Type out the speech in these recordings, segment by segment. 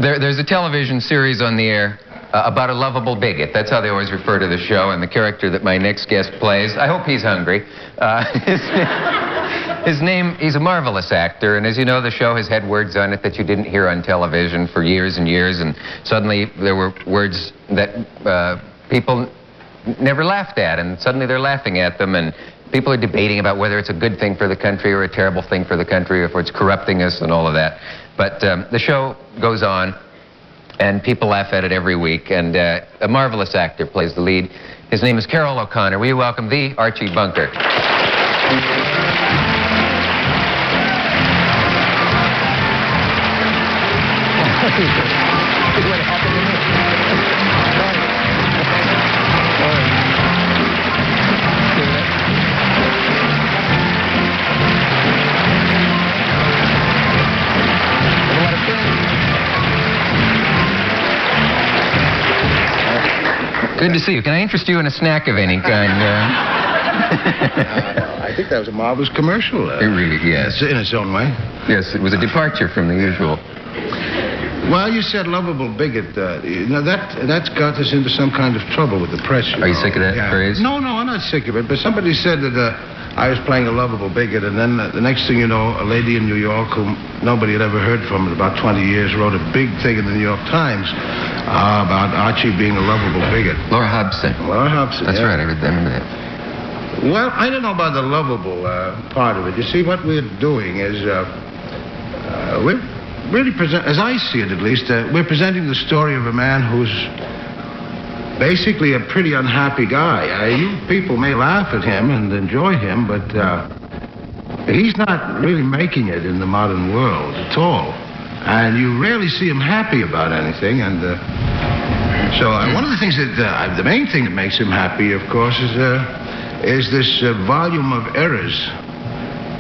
There's a television series on the air about a lovable bigot. That's how they always refer to the show, and the character that my next guest plays, I hope he's hungry. His name, he's a marvelous actor, and as you know, the show has had words on it that you didn't hear on television for years and years, and suddenly there were words that people never laughed at, and suddenly they're laughing at them, and people are debating about whether it's a good thing for the country or a terrible thing for the country, or if it's corrupting us and all of that. But the show goes on, and people laugh at it every week, and a marvelous actor plays the lead. His name is Carroll O'Connor. Will you welcome the Archie Bunker? Good to see you. Can I interest you in a snack of any kind? I think that was a marvelous commercial. It really, yes. In its own way. Yes, it was a departure from the usual. Well, you said lovable bigot. You know, that's got us into some kind of trouble with the press. Are you sick of that phrase? No, I'm not sick of it. But somebody said that I was playing a lovable bigot, and then the next thing you know, a lady in New York whom nobody had ever heard from in about 20 years wrote a big thing in the New York Times about Archie being a lovable bigot. Laura Hobson. Laura Hobson. That's right. I remember that. Well, I don't know about the lovable part of it. You see, what we're doing is we're really as I see it at least, we're presenting the story of a man who's basically a pretty unhappy guy. You people may laugh at him and enjoy him, but he's not really making it in the modern world at all. And you rarely see him happy about anything. And so one of the things that, the main thing that makes him happy, of course, is this volume of errors.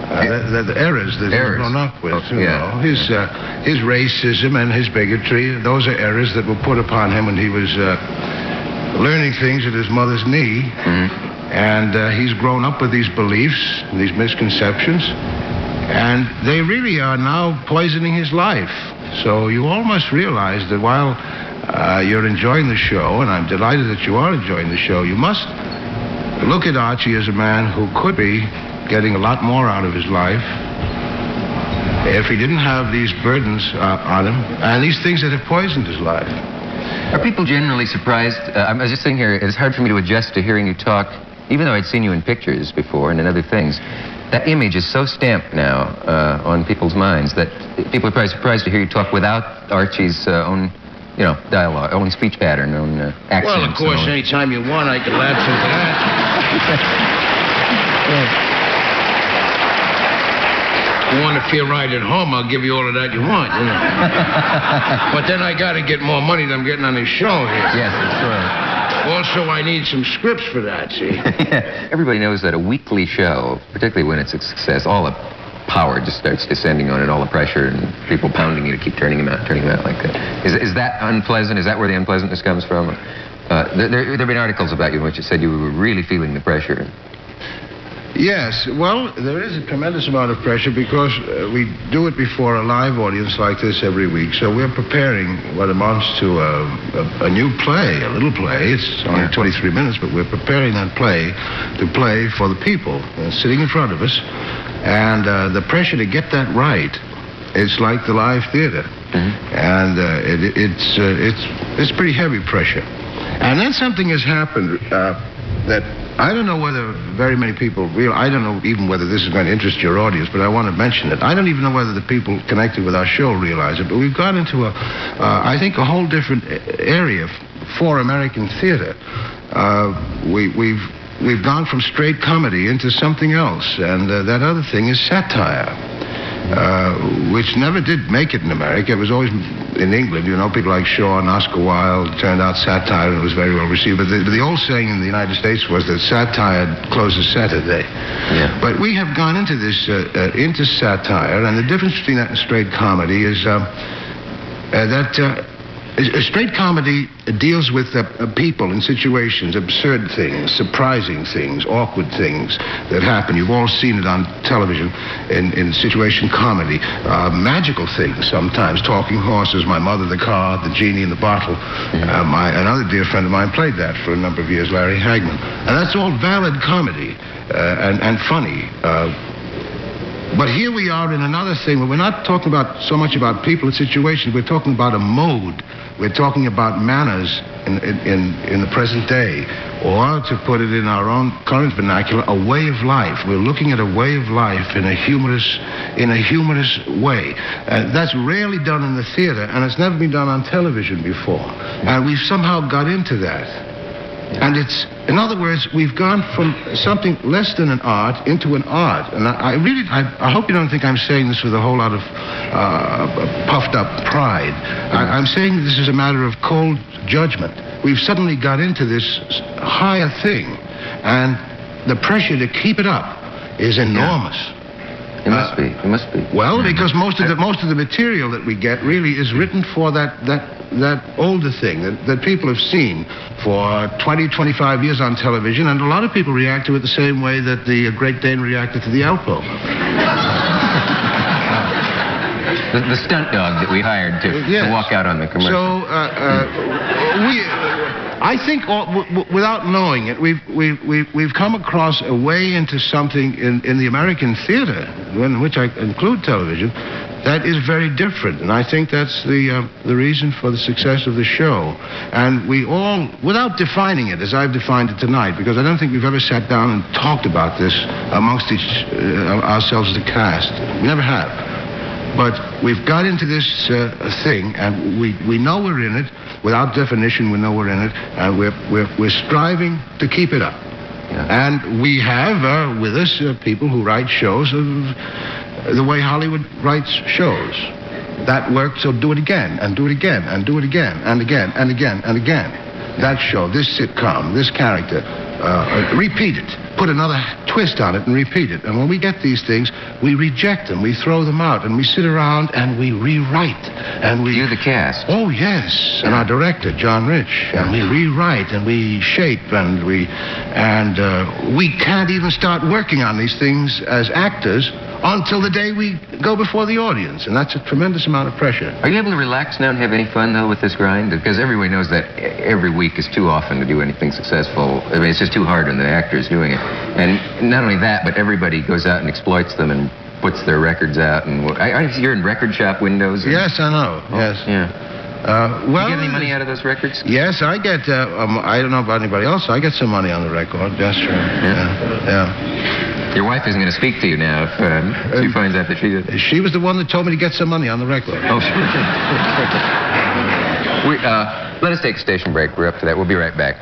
The errors that he's grown up with. You know, his racism and his bigotry, those are errors that were put upon him when he was learning things at his mother's knee. And he's grown up with these beliefs, these misconceptions, and they really are now poisoning his life. So you all must realize that while you're enjoying the show, and I'm delighted that you are enjoying the show, you must look at Archie as a man who could be getting a lot more out of his life if he didn't have these burdens on him and these things that have poisoned his life. Are people generally surprised? I was just sitting here, it's hard for me to adjust to hearing you talk, even though I'd seen you in pictures before and in other things. That image is so stamped now on people's minds that people are probably surprised to hear you talk without Archie's own, you know, dialogue, own speech pattern, own accents. Well, of course, anytime you want, I can lapse into that. You want to feel right at home, I'll give you all of that you want, you know. But then I got to get more money than I'm getting on this show here. Yes, that's right. Also, I need some scripts for that, see? Everybody knows that a weekly show, particularly when it's a success, all the power just starts descending on it, all the pressure and people pounding you to keep turning them out like that. Is that unpleasant? Is that where the unpleasantness comes from? There have been articles about you in which it said you were really feeling the pressure. Yes, well, there is a tremendous amount of pressure because we do it before a live audience like this every week. So we're preparing what amounts to a new play, a little play. It's only 23 minutes, but we're preparing that play to play for the people sitting in front of us. And the pressure to get that right, it's like the live theater. And it's pretty heavy pressure. And then something has happened that I don't know whether very many people I don't know even whether this is going to interest your audience, but I want to mention it. I don't even know whether the people connected with our show realize it, but we've gone into I think a whole different area for American theater. We've gone from straight comedy into something else, and that other thing is satire, which never did make it in America. It was always in England, you know, people like Shaw and Oscar Wilde turned out satire, and it was very well received. But the old saying in the United States was that satire closes Saturday. Yeah. But we have gone into this, into satire, and the difference between that and straight comedy is that Straight comedy deals with people in situations, absurd things, surprising things, awkward things that happen. You've all seen it on television in situation comedy. Magical things sometimes, talking horses, My Mother the Car, The Genie in the Bottle. Another dear friend of mine played that for a number of years, Larry Hagman. And that's all valid comedy and funny. But here we are in another thing where we're not talking so much about people and situations. We're talking about a mode. We're talking about manners in the present day, or to put it in our own current vernacular, a way of life. We're looking at a way of life in a humorous way. That's rarely done in the theater, and it's never been done on television before. And we've somehow got into that. And in other words, we've gone from something less than an art into an art. And I hope you don't think I'm saying this with a whole lot of puffed up pride. I'm saying this is a matter of cold judgment. We've suddenly got into this higher thing, and the pressure to keep it up is enormous. It must be. Well, because most of the material that we get really is written for that older thing that people have seen for 20, 25 years on television, and a lot of people react to it the same way that the Great Dane reacted to the Alpo. the stunt dog that we hired to walk out on the commercial. So I think, without knowing it, we've come across a way into something in the American theater, in which I include television, that is very different. And I think that's the reason for the success of the show. And we all, without defining it as I've defined it tonight, because I don't think we've ever sat down and talked about this amongst ourselves as a cast. We never have. But we've got into this thing, and we know we're in it. Without definition, we know we're in it, and we're striving to keep it up. Yeah. And we have with us people who write shows of the way Hollywood writes shows. That worked, so do it again, and do it again, and do it again, and again, and again, and again. That show, this sitcom, this character, repeat it. Put another twist on it and repeat it. And when we get these things, we reject them, we throw them out, and we sit around and we rewrite. And You're the cast. Oh, yes. And our director, John Rich. And we rewrite and we shape and we can't even start working on these things as actors until the day we go before the audience. And that's a tremendous amount of pressure. Are you able to relax now and have any fun, though, with this grind? Because everybody knows that every week is too often to do anything successful. I mean, it's just too hard on the actors doing it. And not only that, but everybody goes out and exploits them and puts their records out. And you're in record shop windows. Yes, I know. Oh, yes. Yeah. Well, you get any money out of those records? Yes, I get. I don't know about anybody else. I get some money on the record. That's true. Yeah. Your wife isn't going to speak to you now if she finds out that she did. She was the one that told me to get some money on the record. Oh, sure. Let us take a station break. We're up to that. We'll be right back.